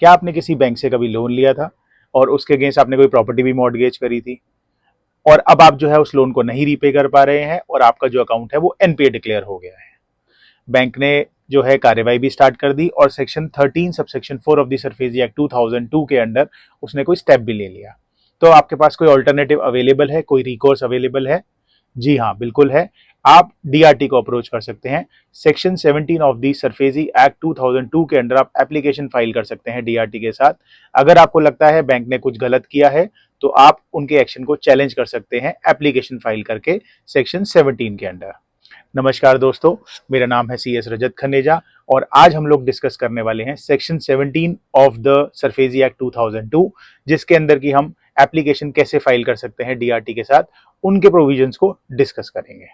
क्या आपने किसी बैंक से कभी लोन लिया था और उसके अगेंस्ट आपने कोई प्रॉपर्टी भी मॉर्टगेज करी थी और अब आप जो है उस लोन को नहीं रीपे कर पा रहे हैं और आपका जो अकाउंट है वो एनपीए डिक्लेयर हो गया है। बैंक ने जो है कार्यवाही भी स्टार्ट कर दी और section 13 subsection 4 of the SARFAESI act 2002 के अंडर उसने कोई स्टेप भी ले लिया। तो आपके पास कोई ऑल्टरनेटिव अवेलेबल है, कोई रिकोर्स अवेलेबल है? जी हाँ, बिल्कुल है। आप डीआरटी को अप्रोच कर सकते हैं। Section 17 of the SARFAESI act 2002 के अंडर आप एप्लीकेशन फाइल कर सकते हैं डीआरटी के साथ। अगर आपको लगता है बैंक ने कुछ गलत किया है तो आप उनके एक्शन को चैलेंज कर सकते हैं एप्लीकेशन फाइल करके सेक्शन 17 के अंडर। नमस्कार दोस्तों, मेरा नाम है CS रजत खनेजा और आज हम लोग डिस्कस करने वाले हैं section 17 of the SARFAESI act 2002, जिसके अंदर की हम एप्लीकेशन कैसे फाइल कर सकते हैं डीआरटी के साथ, उनके प्रोविजंस को डिस्कस करेंगे।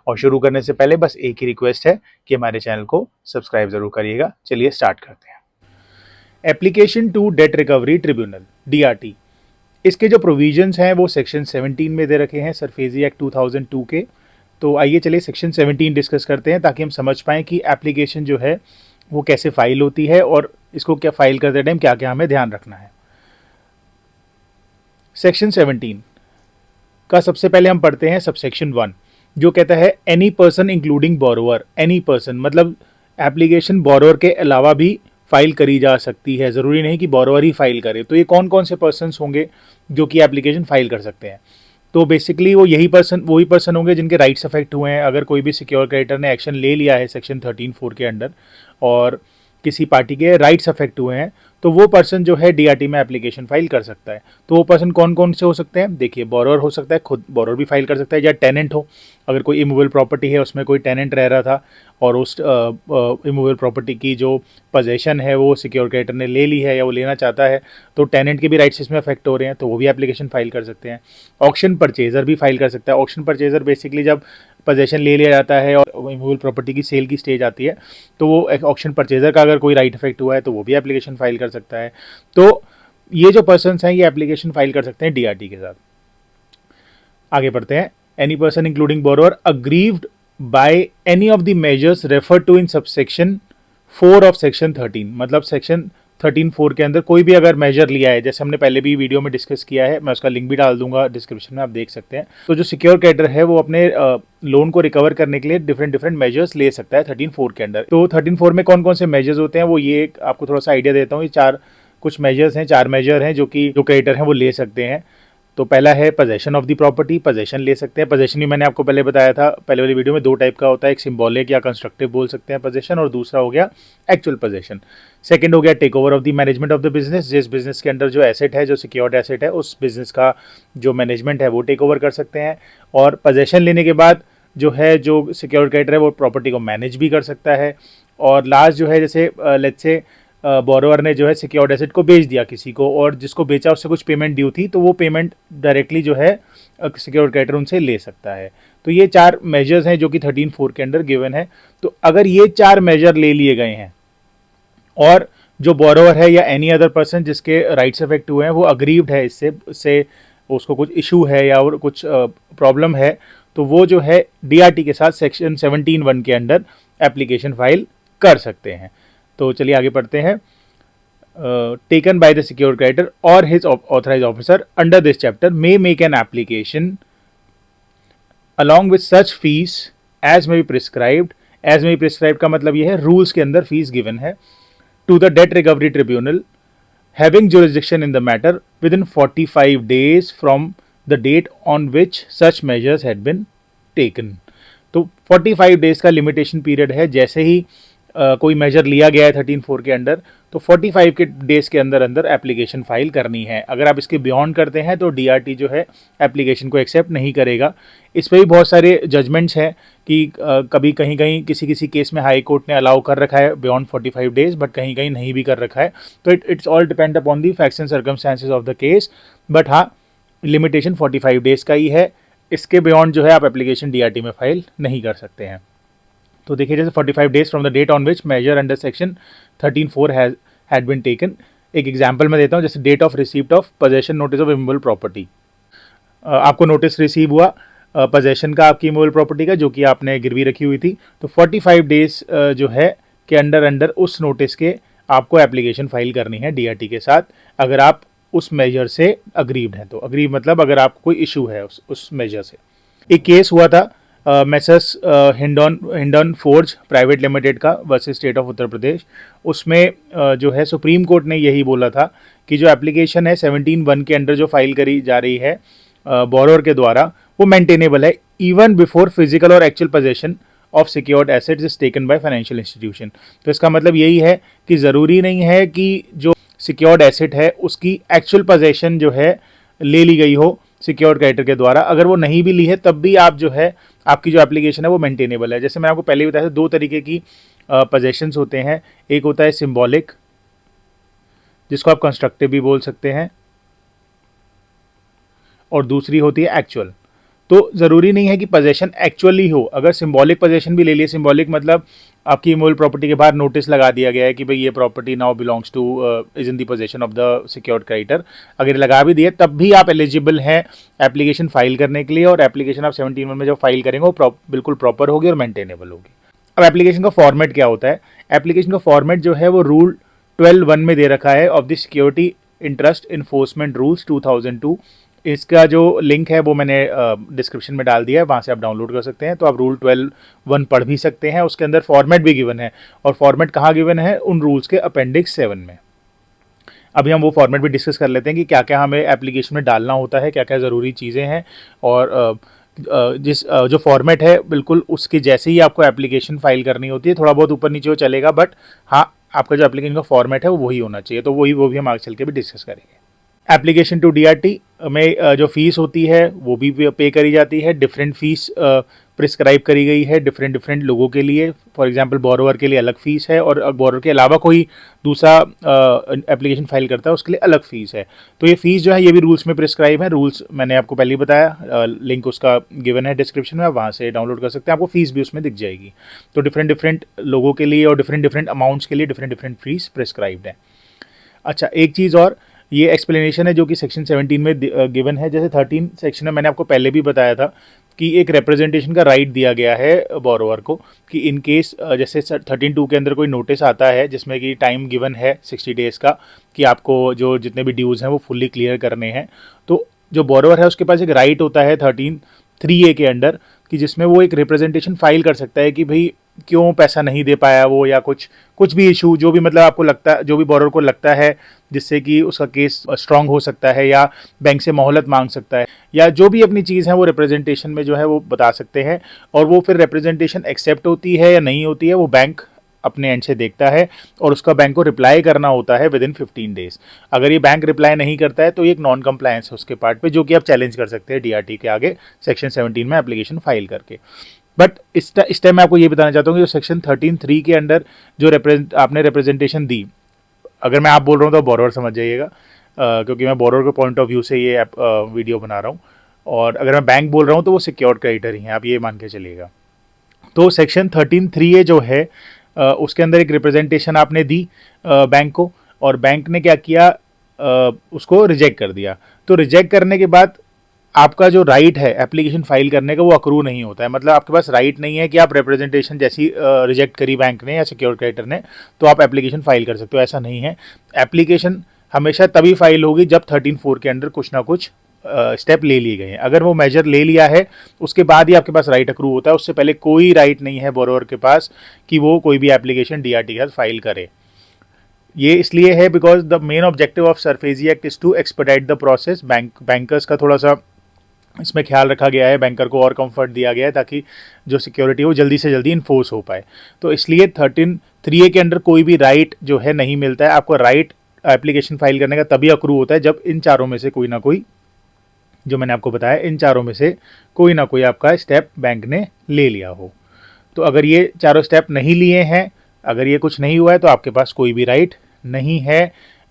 और शुरू करने से पहले बस एक ही रिक्वेस्ट है कि हमारे चैनल को सब्सक्राइब जरूर करिएगा। चलिए स्टार्ट करते हैं। Application to debt recovery tribunal DRT, इसके जो प्रोविजंस हैं वो सेक्शन 17 में दे रखे हैं सरफेसी एक्ट 2002 के। तो आइए चलिए सेक्शन 17 डिस्कस करते हैं ताकि हम समझ पाएं कि एप्लीकेशन जो है वो कैसे फाइल होती है और इसको क्या फाइल करते टाइम क्या क्या हमें ध्यान रखना है। सेक्शन 17 का सबसे पहले हम पढ़ते हैं सबसेक्शन 1, जो कहता है any person including borrower. Any person मतलब एप्लीकेशन बोरोवर के अलावा भी फाइल करी जा सकती है, ज़रूरी नहीं कि बोरोवर ही फाइल करे। तो ये कौन कौन से पर्सन्स होंगे जो कि एप्लीकेशन फाइल कर सकते हैं? तो बेसिकली वो वही पर्सन होंगे जिनके राइट्स अफेक्ट हुए हैं। अगर कोई भी सिक्योर क्रेडिटर ने एक्शन ले लिया है सेक्शन 13(4) के अंडर और किसी पार्टी के राइट्स अफेक्ट हुए हैं तो वो पर्सन जो है डीआरटी में एप्लीकेशन फाइल कर सकता है। तो वो पर्सन कौन कौन से हो सकते हैं? देखिए, बोरोवर हो सकता है, खुद बोरोवर भी फाइल कर सकता है, या टेनेंट हो। अगर कोई इमूवेबल प्रॉपर्टी है उसमें कोई टेनेंट रह रहा था और उस इमूवेबल प्रॉपर्टी की जो पोजेशन है वो सिक्योर क्रेडिटर ने ले ली है या वो लेना चाहता है, तो टेनेंट के भी राइट्स इसमें अफेक्ट हो रहे हैं तो वो भी एप्लीकेशन फाइल कर सकते हैं। ऑक्शन परचेजर भी फाइल कर सकता है। ऑक्शन परचेजर बेसिकली जब पोजेशन ले लिया जाता है और इमूवेबल प्रॉपर्टी की सेल की स्टेज आती है तो वो ऑक्शन परचेजर का अगर कोई राइट अफेक्ट हुआ है तो वो भी एप्लीकेशन फाइल कर सकता है। तो ये जो पर्सन्स हैं ये एप्लीकेशन फाइल कर सकते हैं डीआरटी के साथ। आगे बढ़ते हैं। Any person including borrower aggrieved by any of the measures refer to in subsection 4 of section 13, मतलब सेक्शन 13(4) के अंदर कोई भी अगर मेजर लिया है, जैसे हमने पहले भी वीडियो में डिस्कस किया है, मैं उसका लिंक भी डाल दूंगा डिस्क्रिप्शन में, आप देख सकते हैं। तो जो सिक्योर क्रेडिटर है वो अपने लोन को रिकवर करने के लिए डिफरेंट मेजर्स ले सकता है 13(4) के अंदर। तो 13(4) में कौन कौन से मेजर्स होते हैं वो ये आपको थोड़ा सा आइडिया देता हूँ। ये चार मेजर हैं जो कि जो क्रेडिटर हैं वो ले सकते हैं। तो पहला है possession of the property, possession ले सकते हैं। पोजेशन भी मैंने आपको पहले बताया था पहले वाली वीडियो में, दो टाइप का होता है, एक सिंबॉलिक या कंस्ट्रक्टिव बोल सकते हैं पोजेशन, और दूसरा हो गया एक्चुअल पोजेशन। सेकंड हो गया take over of the management of the business, जिस बिजनेस के अंदर जो एसेट है, जो सिक्योर्ड एसेट है, उस बिजनेस का जो मैनेजमेंट है वो टेक ओवर कर सकते हैं। और पोजेशन लेने के बाद जो है जो सिक्योर्ड क्रेडिटर है वो प्रॉपर्टी को मैनेज भी कर सकता है। और लास्ट जो है, जैसे लेट्स से बोरोवर ने जो है सिक्योर्ड एसेट को बेच दिया किसी को और जिसको बेचा उससे कुछ पेमेंट ड्यू थी, तो वो पेमेंट डायरेक्टली जो है सिक्योर्ड क्रेडिटर उनसे ले सकता है। तो ये 4 मेजर्स हैं जो कि 13(4) के अंडर गिवन है। तो अगर ये 4 मेजर ले लिए गए हैं और जो बोरोवर है या एनी अदर पर्सन जिसके राइट्स अफेक्ट हुए हैं वो अग्रीव्ड है इससे उसको कुछ इशू है या और कुछ प्रॉब्लम है, तो वो जो है डीआरटी के साथ सेक्शन 17(1) के अंडर एप्लीकेशन फाइल कर सकते हैं। तो चलिए आगे पढ़ते हैं। Taken by the secure creditor और his authorise officer under this chapter may make an application along with such fees as may be prescribed. As may be prescribed का मतलब यह है रूल्स के अंदर फीस गिवन है। To the debt recovery tribunal having jurisdiction in the matter within 45 days from the date on which such measures had been taken. तो 45 days का limitation period है। जैसे ही कोई मेजर लिया गया है 13(4) के अंडर तो 45 के डेज के अंदर अंदर एप्लीकेशन फाइल करनी है। अगर आप इसके बियॉन्ड करते हैं तो डीआरटी जो है एप्लीकेशन को एक्सेप्ट नहीं करेगा। इस पर भी बहुत सारे जजमेंट्स हैं कि कभी कहीं कहीं किसी केस में हाई कोर्ट ने अलाउ कर रखा है बियॉन्ड 45 days, बट कहीं कहीं नहीं भी कर रखा है। तो it's all depend upon the facts and circumstances of the case, but हाँ, लिमिटेशन 45 days का ही है। इसके बियॉन्ड जो है आप एप्लीकेशन डीआरटी में फाइल नहीं कर सकते हैं। तो देखिए, जैसे 45 days from the date on which measure under section 13(4) had been taken. एक एग्जांपल मैं देता हूँ, जैसे date of receipt of possession notice of immovable property. आपको नोटिस रिसीव हुआ पोजेशन का आपकी इमूवेबल प्रॉपर्टी का जो कि आपने गिरवी रखी हुई थी, तो 45 days जो है के अंडर उस नोटिस के आपको एप्लीकेशन फाइल करनी है डीआरटी के साथ, अगर आप उस मेजर से अग्रीव्ड हैं तो। अग्रीव मतलब अगर आपको कोई इशू है उस मेजर से। एक केस हुआ था Messrs Hindon forge private limited का versus state of Uttar Pradesh. उसमें जो है सुप्रीम कोर्ट ने यही बोला था कि जो एप्लीकेशन है 17(1) के अंडर जो फाइल करी जा रही है बोरोअर के द्वारा, वो मेंटेनेबल है इवन बिफोर फिजिकल और actual possession of secured assets is taken by financial institution. तो इसका मतलब यही है कि ज़रूरी नहीं है कि जो सिक्योर्ड एसेट है उसकी एक्चुअल पोजेशन जो है ले ली गई हो सिक्योर्ड क्रेडिटर के द्वारा। अगर वो नहीं भी ली है तब भी आप जो है आपकी जो एप्लीकेशन है वो मेंटेनेबल है। जैसे मैंने आपको पहले भी बताया था, दो तरीके की पोजेशंस होते हैं। एक होता है सिंबॉलिक, जिसको आप कंस्ट्रक्टिव भी बोल सकते हैं, और दूसरी होती है एक्चुअल। तो ज़रूरी नहीं है कि पोजेशन एक्चुअली हो। अगर सिंबॉलिक पोजेशन भी ले लिए, सिंबॉलिक मतलब आपकी इमूवेबल प्रॉपर्टी के बाहर नोटिस लगा दिया गया है कि भाई ये property now belongs two is in the possession of the secured creditor, अगर लगा भी दिए तब भी आप एलिजिबल हैं एप्लीकेशन फाइल करने के लिए। और एप्लीकेशन आप 17(1) में जब फाइल करेंगे वो बिल्कुल प्रॉपर होगी और मेंटेनेबल होगी। अब एप्लीकेशन का फॉर्मेट क्या होता है? एप्लीकेशन का फॉर्मेट जो है वो रूल 12(1) में दे रखा है of the security interest enforcement rules 2002। इसका जो लिंक है वो मैंने डिस्क्रिप्शन में डाल दिया है, वहाँ से आप डाउनलोड कर सकते हैं। तो आप रूल 12(1) पढ़ भी सकते हैं। उसके अंदर फॉर्मेट भी गिवन है, और फॉर्मेट कहाँ गिवन है? उन रूल्स के अपेंडिक्स 7 में। अभी हम वो फॉर्मेट भी डिस्कस कर लेते हैं कि क्या क्या हमें एप्लीकेशन में डालना होता है, क्या क्या ज़रूरी चीज़ें हैं। और जो फॉर्मेट है बिल्कुल उसके जैसे ही आपको एप्लीकेशन फाइल करनी होती है। थोड़ा बहुत ऊपर नीचे हो चलेगा, बट हाँ, आपका जो एप्लीकेशन का फॉर्मेट है वो वही होना चाहिए। तो वो भी हम आगे चल के भी डिस्कस करेंगे। एप्लीकेशन टू डीआरटी में जो फीस होती है वो भी पे करी जाती है। डिफरेंट फीस प्रिस्क्राइब करी गई है डिफरेंट लोगों के लिए। फॉर एग्जांपल बोरोवर के लिए अलग फीस है, और बोरोवर के अलावा कोई दूसरा एप्लीकेशन फाइल करता है उसके लिए अलग फीस है। तो ये फीस जो है ये भी रूल्स में प्रिस्क्राइब है। रूल्स मैंने आपको पहले ही बताया, लिंक उसका गिवन है डिस्क्रिप्शन में, आप वहाँ से डाउनलोड कर सकते हैं। आपको फीस भी उसमें दिख जाएगी। तो डिफरेंट लोगों के लिए और डिफरेंट अमाउंट्स के लिए डिफरेंट फीस प्रिस्क्राइब्ड है। अच्छा, एक चीज़ और, ये एक्सप्लेनेशन है जो कि सेक्शन 17 में गिवन है। जैसे 13 सेक्शन में मैंने आपको पहले भी बताया था कि एक रिप्रेजेंटेशन का राइट दिया गया है बोरोवर को, कि इन केस जैसे 13(2) के अंदर कोई नोटिस आता है जिसमें कि टाइम गिवन है 60 डेज़ का, कि आपको जो जितने भी ड्यूज़ हैं वो फुल्ली क्लियर करने हैं। तो जो बोरोवर है उसके पास एक राइट होता है 13(3)(a) के अंडर, कि जिसमें वो एक रिप्रेजेंटेशन फाइल कर सकता है कि भाई क्यों पैसा नहीं दे पाया वो, या कुछ भी इशू जो भी मतलब आपको लगता है, जो भी बोरोवर को लगता है जिससे कि उसका केस स्ट्रांग हो सकता है, या बैंक से मोहलत मांग सकता है, या जो भी अपनी चीज़ है वो रिप्रेजेंटेशन में जो है वो बता सकते हैं। और वो फिर रिप्रेजेंटेशन एक्सेप्ट होती है या नहीं होती है वो बैंक अपने एंड से देखता है, और उसका बैंक को रिप्लाई करना होता है विदिन 15 डेज। अगर ये बैंक रिप्लाई नहीं करता है तो ये एक नॉन कंप्लायंस है उसके पार्ट पे, जो कि आप चैलेंज कर सकते हैं डीआरटी के आगे सेक्शन 17 में एप्लीकेशन फाइल करके। बट इस टाइम मैं आपको ये बताना चाहता हूँ कि जो सेक्शन 13(3) के अंडर जो आपने रिप्रेजेंटेशन दी, अगर मैं आप बोल रहा हूँ तो बोरोवर समझ जाइएगा, क्योंकि मैं बोरोवर के पॉइंट ऑफ व्यू से ये वीडियो बना रहा हूँ। और अगर मैं बैंक बोल रहा हूँ तो वो सिक्योर्ड क्रेडिटर ही हैं, आप ये मान के चलिएगा। तो सेक्शन 13(3)(a) जो है उसके अंदर एक रिप्रेजेंटेशन आपने दी बैंक को, और बैंक ने क्या किया, उसको रिजेक्ट कर दिया। तो रिजेक्ट करने के बाद आपका जो राइट है एप्लीकेशन फाइल करने का वो अक्रू नहीं होता है। मतलब आपके पास राइट नहीं है कि आप रिप्रेजेंटेशन जैसी रिजेक्ट करी बैंक ने या सिक्योर्ड क्रेडिटर ने तो आप एप्लीकेशन फाइल कर सकते हो, ऐसा नहीं है। एप्लीकेशन हमेशा तभी फाइल होगी जब 13(4) के अंडर कुछ ना कुछ स्टेप ले लिए गए हैं। अगर वो मेजर ले लिया है उसके बाद ही आपके पास राइट अक्रू होता है, उससे पहले कोई राइट नहीं है बोरोवर के पास कि वो कोई भी एप्लीकेशन डीआरटी के साथ फाइल करे। ये इसलिए है because the main objective of SARFAESI act is to expedite the process. Bankers का थोड़ा सा इसमें ख्याल रखा गया है, बैंकर को और कंफर्ट दिया गया है ताकि जो सिक्योरिटी है वो जल्दी से जल्दी इन्फोर्स हो पाए। तो इसलिए 13(3)(a) के अंडर कोई भी राइट जो है नहीं मिलता है। आपको राइट एप्लीकेशन फाइल करने का तभी अक्रू होता है जब इन चारों में से कोई ना कोई, जो मैंने आपको बताया, इन चारों में से कोई ना कोई आपका स्टेप बैंक ने ले लिया हो। तो अगर ये चारों स्टेप नहीं लिए हैं, अगर ये कुछ नहीं हुआ है, तो आपके पास कोई भी राइट नहीं है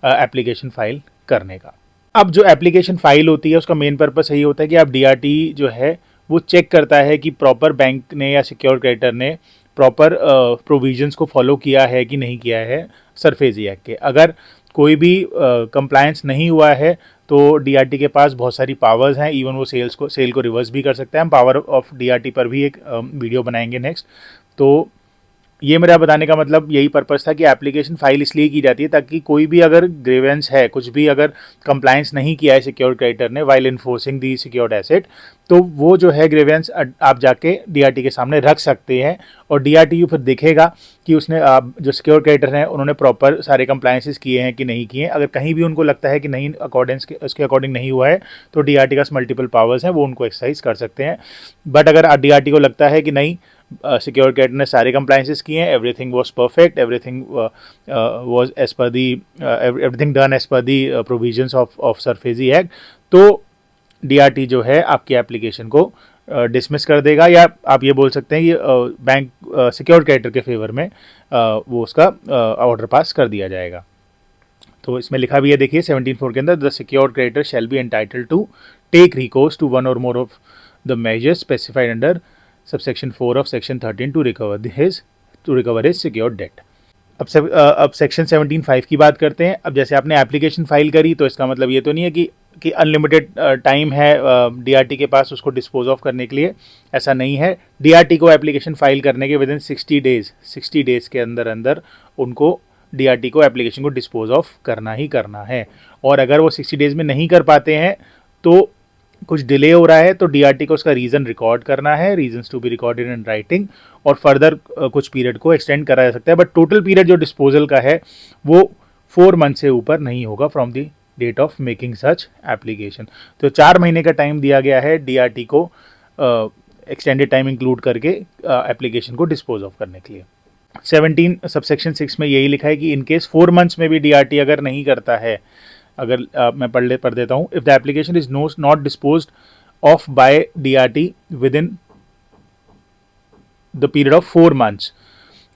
एप्लीकेशन फाइल करने का। अब जो एप्लीकेशन फाइल होती है उसका मेन पर्पस यही होता है कि आप डीआरटी जो है वो चेक करता है कि प्रॉपर बैंक ने या सिक्योर क्रेडिटर ने प्रॉपर प्रोविजंस को फॉलो किया है कि नहीं किया है सरफेजी एक्ट के। अगर कोई भी कंप्लायंस नहीं हुआ है तो डीआरटी के पास बहुत सारी पावर्स हैं, इवन वो सेल को रिवर्स भी कर सकते हैं। हम पावर ऑफ डीआरटी पर भी एक वीडियो बनाएंगे नेक्स्ट। तो ये मेरा बताने का मतलब यही पर्पस था कि एप्लीकेशन फाइल इसलिए की जाती है ताकि कोई भी अगर ग्रीवेंस है, कुछ भी अगर कंप्लायंस नहीं किया है सिक्योर्ड क्रेडिटर ने वाइल इन्फोर्सिंग दी सिक्योर्ड एसेट, तो वो जो है ग्रीवेंस आप जाके डीआरटी के सामने रख सकते हैं और डीआरटी फिर देखेगा कि उसने जो सिक्योर्ड क्रेडिटर हैं उन्होंने प्रॉपर सारे कंप्लायंसेस किए हैं कि नहीं किए हैं। अगर कहीं भी उनको लगता है कि नहीं अकॉर्डेंस उसके अकॉर्डिंग नहीं हुआ है तो डीआरटी का मल्टीपल पावर्स हैं, वो उनको एक्सरसाइज कर सकते हैं। बट अगर डीआरटी को लगता है कि नहीं सिक्योर क्रेडिटर ने सारे कंप्लायंसेस किए हैं, everything was perfect, everything was as per the everything done as per the provisions of SARFAESI Act, तो डीआरटी जो है आपकी एप्लीकेशन को डिसमिस कर देगा, या आप ये बोल सकते हैं कि बैंक सिक्योर क्रेडिटर के फेवर में वो उसका ऑर्डर पास कर दिया जाएगा। तो इसमें लिखा भी है, देखिए 17(4) के अंदर, the secured creditor shall be entitled to take recourse to one or more of the measures specified under subsection 4 of section 13 to recover his secured debt. अब सेक्शन 17(5) की बात करते हैं। अब जैसे आपने एप्लीकेशन फाइल करी तो इसका मतलब ये तो नहीं है कि अनलिमिटेड टाइम है डीआरटी के पास उसको डिस्पोज ऑफ करने के लिए, ऐसा नहीं है। डीआरटी को एप्लीकेशन फाइल करने के विद इन 60 डेज के अंदर अंदर उनको डीआरटी को एप्लीकेशन को डिस्पोज ऑफ करना ही करना है। और अगर वो 60 डेज में नहीं कर पाते हैं तो कुछ डिले हो रहा है तो डीआरटी को उसका रीज़न रिकॉर्ड करना है, reasons to be recorded in writing, और फर्दर कुछ पीरियड को एक्सटेंड करा जा सकता है। बट टोटल पीरियड जो डिस्पोजल का है वो 4 मंथ से ऊपर नहीं होगा from the date of making such application. तो 4 महीने का टाइम दिया गया है डीआरटी को एक्सटेंडेड टाइम इंक्लूड करके एप्लीकेशन को डिस्पोज ऑफ करने के लिए। 17 सबसेक्शन 6 में यही लिखा है कि इन केस 4 मंथ्स में भी डीआरटी अगर नहीं करता है, अगर मैं पढ़ देता हूँ, if the application is not disposed of by DRT within the period of 4 months,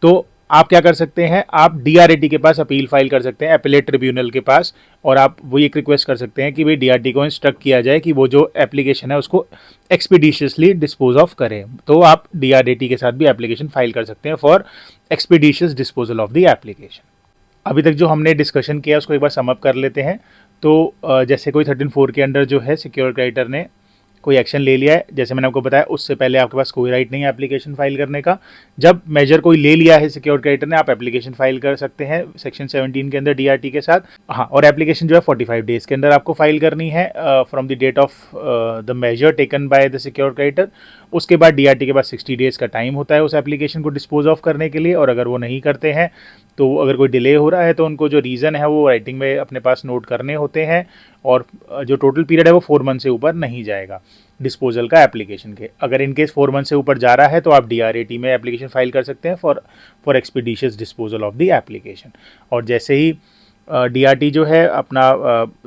तो आप क्या कर सकते हैं, आप डीआरटी के पास अपील फाइल कर सकते हैं, एपेलेट ट्रिब्यूनल के पास, और आप वो एक रिक्वेस्ट कर सकते हैं कि भाई डीआरटी को इंस्ट्रक्ट किया जाए कि वो जो एप्लीकेशन है उसको एक्सपीडिशियसली डिस्पोज ऑफ करें। तो आप डीआरटी के साथ भी एप्लीकेशन फाइल कर सकते हैं for expeditious disposal of the application. अभी तक जो हमने डिस्कशन किया उसको एक बार समअप कर लेते हैं। तो जैसे कोई 13(4) के अंडर जो है सिक्योर क्रेडिटर ने कोई एक्शन ले लिया है, जैसे मैंने आपको बताया उससे पहले आपके पास कोई राइट नहीं है एप्लीकेशन फाइल करने का। जब मेजर कोई ले लिया है सिक्योर क्रेडिटर ने, आप एप्लीकेशन फाइल कर सकते हैं सेक्शन 17 के अंदर डीआरटी के साथ। हाँ, और एप्लीकेशन जो है 45 डेज के अंदर आपको फाइल करनी है from the date of the measure taken by the secure creditor. उसके बाद डीआरटी के पास 60 डेज का टाइम होता है उस एप्लीकेशन को डिस्पोज ऑफ करने के लिए, और अगर वो नहीं करते हैं तो अगर कोई डिले हो रहा है तो उनको जो रीज़न है वो राइटिंग में अपने पास नोट करने होते हैं, और जो टोटल पीरियड है वो 4 मंथ से ऊपर नहीं जाएगा डिस्पोजल का एप्लीकेशन के। अगर इनकेस 4 मंथ से ऊपर जा रहा है तो आप डीआरटी में एप्लीकेशन फाइल कर सकते हैं for expeditious disposal of the application. और जैसे ही डीआरटी जो है अपना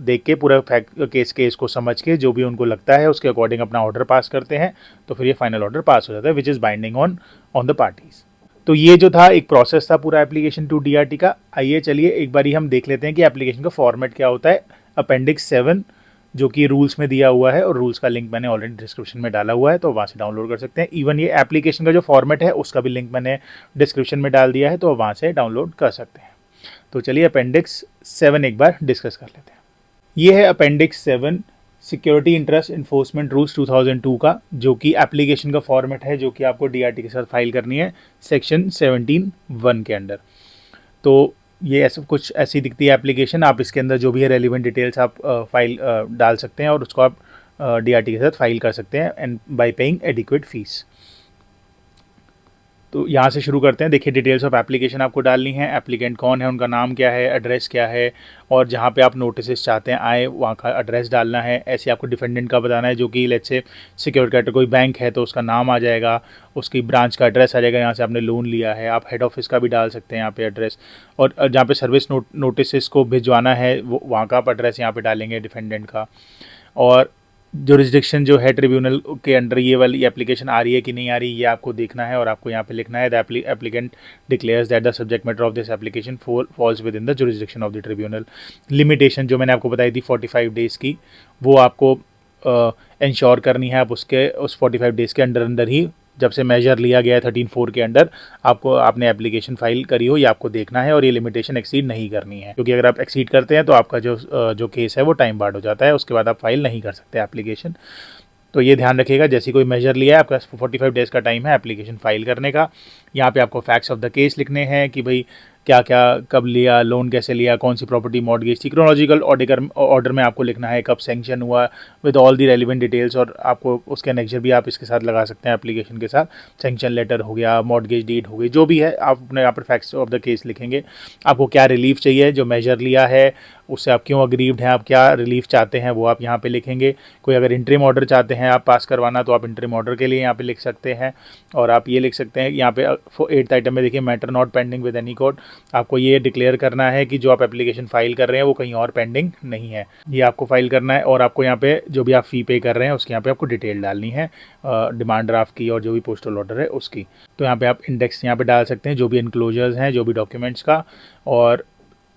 देख के पूरा केस को समझ के जो भी उनको लगता है उसके अकॉर्डिंग अपना ऑर्डर पास करते हैं, तो फिर ये फाइनल ऑर्डर पास हो जाता है which is binding on the parties. तो ये जो था एक प्रोसेस था पूरा एप्लीकेशन टू डीआरटी का। आइए चलिए एक बारी हम देख लेते हैं कि एप्लीकेशन का फॉर्मेट क्या होता है। अपेंडिक्स 7 जो कि रूल्स में दिया हुआ है, और रूल्स का लिंक मैंने ऑलरेडी डिस्क्रिप्शन में डाला हुआ है, तो वहाँ से डाउनलोड कर सकते हैं। इवन ये एप्लीकेशन का जो फॉर्मेट है उसका भी लिंक मैंने डिस्क्रिप्शन में डाल दिया है, तो वहाँ से डाउनलोड कर सकते हैं। तो चलिए अपेंडिक्स 7 एक बार डिस्कस कर लेते हैं। ये है appendix 7 security interest enforcement rules 2002 का, जो कि एप्लीकेशन का फॉर्मेट है जो कि आपको डीआरटी के साथ फाइल करनी है सेक्शन 17(1) के अंडर। तो ये ऐसा कुछ ऐसी दिखती है एप्लीकेशन। आप इसके अंदर जो भी है रेलिवेंट डिटेल्स आप फाइल डाल सकते हैं और उसको आप डीआरटी के साथ फाइल कर सकते हैं and bye paying adequate fees. तो यहाँ से शुरू करते हैं। देखिए डिटेल्स ऑफ एप्लीकेशन आपको डालनी है, एप्लीकेंट कौन है, उनका नाम क्या है, एड्रेस क्या है, और जहाँ पे आप नोटिस चाहते हैं आए वहाँ का एड्रेस डालना है। ऐसे आपको डिफेंडेंट का बताना है, जो कि लेट्स से सिक्योर क्रेडिटर कोई बैंक है तो उसका नाम आ जाएगा, उसकी ब्रांच का एड्रेस आ जाएगा, यहाँ से आपने लोन लिया है। आप हेड ऑफिस का भी डाल सकते हैं यहाँ पे एड्रेस, और जहाँ पे सर्विस नोटिस को भिजवाना है वो वहाँ का आप एड्रेस यहाँ पे डालेंगे डिफेंडेंट का। और जुरिस्डिक्शन जो है ट्रिब्यूनल के अंडर ये वाली एप्लीकेशन आ रही है कि नहीं आ रही, ये आपको देखना है और आपको यहाँ पे लिखना है the applicant declares that the subject matter of this application falls within the jurisdiction of the tribunal. Limitation जो मैंने आपको बताई थी 45 डेज़ की, वो आपको इंश्योर करनी है। आप उस 45 डेज़ के अंदर ही, जब से मेजर लिया गया है 13(4) के अंडर, आपने एप्लीकेशन फाइल करी हो, ये आपको देखना है, और ये लिमिटेशन एक्सीड नहीं करनी है, क्योंकि अगर आप एक्सीड करते हैं तो आपका जो केस है वो टाइम बार्ड हो जाता है, उसके बाद आप फाइल नहीं कर सकते एप्लीकेशन। तो ये ध्यान रखिएगा, जैसे कोई मेजर लिया है आपका 45 डेज़ का टाइम है एप्लीकेशन फाइल करने का। यहाँ पे आपको फैक्ट्स ऑफ द केस लिखने हैं कि भाई क्या क्या कब लिया, लोन कैसे लिया, कौन सी प्रॉपर्टी मॉर्गेज थी, क्रोनोलॉजिकल ऑर्डर में आपको लिखना है कब सैंक्शन हुआ with all the relevant details. और आपको उसके एनेक्चर भी आप इसके साथ लगा सकते हैं एप्लीकेशन के साथ। सैंक्शन लेटर हो गया, मॉर्गेज डीड हो गई, जो भी है आप अपने यहाँ पर फैक्ट्स ऑफ द केस लिखेंगे। आपको क्या रिलीफ चाहिए, जो मेजर लिया है उससे आप क्यों अग्रीव्ड हैं, आप क्या रिलीफ चाहते हैं वो आप यहाँ पे लिखेंगे। कोई अगर इंटरिम ऑर्डर चाहते हैं आप पास करवाना तो आप इंटरिम ऑर्डर के लिए यहाँ पे लिख सकते हैं। और आप ये लिख सकते हैं यहाँ पे 8th आइटम में देखिए, matter not pending with any court. आपको ये डिक्लेयर करना है कि जो आप एप्लीकेशन फाइल कर रहे हैं वो कहीं और पेंडिंग नहीं है, ये आपको फाइल करना है। और आपको यहाँ पे जो भी आप फ़ी पे कर रहे हैं उसकी यहाँ पे आपको डिटेल डालनी है, डिमांड ड्राफ्ट की और जो भी पोस्टल ऑर्डर है उसकी। तो यहाँ पे आप इंडेक्स यहाँ पे डाल सकते हैं जो भी इनक्लोजर्स हैं, जो भी डॉक्यूमेंट्स का। और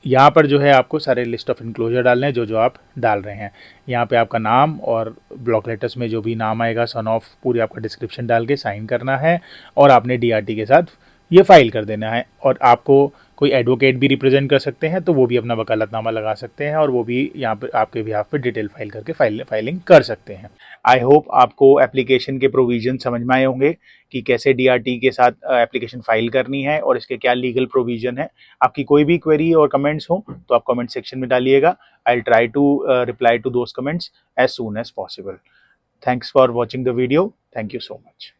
यहाँ पर जो है आपको सारे लिस्ट ऑफ इनक्लोजर डालने हैं जो जो आप डाल रहे हैं। यहाँ पे आपका नाम और ब्लॉक लेटर्स में जो भी नाम आएगा सन ऑफ, पूरी आपका डिस्क्रिप्शन डाल के साइन करना है और आपने डीआरटी के साथ ये फाइल कर देना है। और आपको कोई एडवोकेट भी रिप्रेजेंट कर सकते हैं तो वो भी अपना वकालतनामा लगा सकते हैं और वो भी यहाँ पे आपके बिहाफ पे डिटेल फाइल करके फाइलिंग कर सकते हैं। आई होप आपको एप्लीकेशन के प्रोविजन समझ में आए होंगे कि कैसे डीआरटी के साथ एप्लीकेशन फाइल करनी है और इसके क्या लीगल प्रोविजन है। आपकी कोई भी क्वेरी और कमेंट्स हो तो आप कमेंट सेक्शन में डालिएगा। I will try to reply to those comments as soon as possible. Thanks for watching the video. Thank you so much.